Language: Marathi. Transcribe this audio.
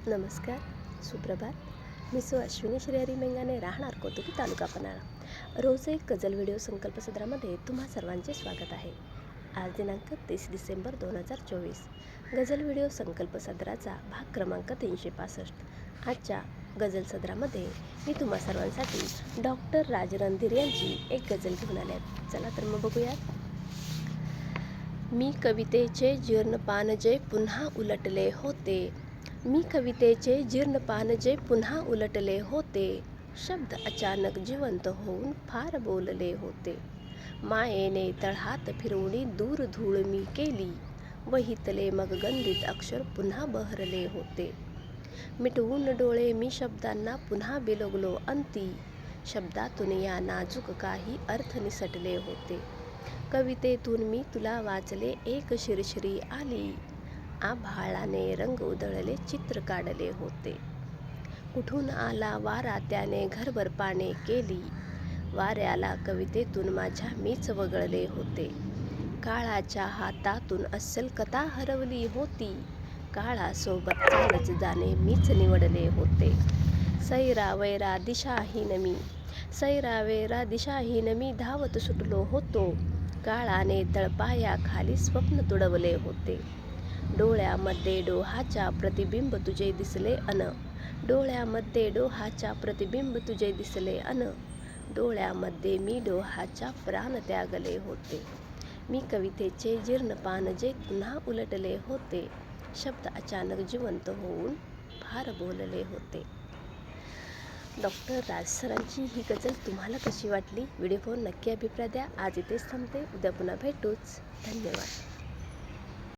नमस्कार, सुप्रभात. मी अश्विनी श्रीहरी मेंगाने, राहणार कोतुकी, तालुका पन्हाळा. रोज एक गझल व्हिडिओ संकल्प सदरामध्ये तुम्हा सर्वांचे स्वागत आहे. आज दिनांक 30 डिसेंबर 2024. गझल व्हिडिओ संकल्प सदराचा भाग क्रमांक 365. आजच्या गझल सदरामध्ये मी तुम्हा सर्वांसाठी डॉक्टर राजरणधीर यांची एक गझल घेऊन आले आहे. चला तर मग बघूयात. मी कवितेचे जीर्ण पान जे पुन्हा उलटले होते, मी कवितेचे जीर्ण पान जे पुन्हा उलटले होते, शब्द अचानक जिवंत होऊन फार बोलले होते. मायेने तळहात फिरवणी दूर धूळ मी केली, वहितले मग गंधित अक्षर पुन्हा बहरले होते. मिटवून डोळे मी शब्दांना पुन्हा बिलगलो अंती, शब्दातून या नाजूक काही अर्थ निसटले होते. कवितेतून मी तुला वाचले एक शिरशिरी आली, आभाळाने रंग उधळले चित्र काढले होते. कुठून आला वारा त्याने घरभर पाने केली, वाऱ्याला कवितेतून माझ्या मीच वगळले होते. काळाच्या हातातून अस्सल कथा हरवली होती, काळासोबत चालच जाणे मीच निवडले होते. सैरावैरा दिशाहीन मी, सैरावैरा दिशाहीन मी धावत सुटलो होतो, काळाने तळपायाखाली स्वप्न तुडवले होते. डोळ्यामध्ये डोहाच्या प्रतिबिंब तुझे दिसले अन, डोळ्यामध्ये डोहाच्या प्रतिबिंब तुझे दिसले अन, डोळ्यामध्ये मी डोहाच्या प्राण त्यागले होते. मी कवितेचे जीर्ण पान जे पुन्हा उलटले होते, शब्द अचानक जिवंत होऊन फार बोलले होते. डॉक्टर राज सरांची ही गझल तुम्हाला कशी वाटली? व्हिडिओ पाहून नक्की अभिप्राय द्या. आज इथेच थांबते. उद्या पुन्हा भेटूच. धन्यवाद.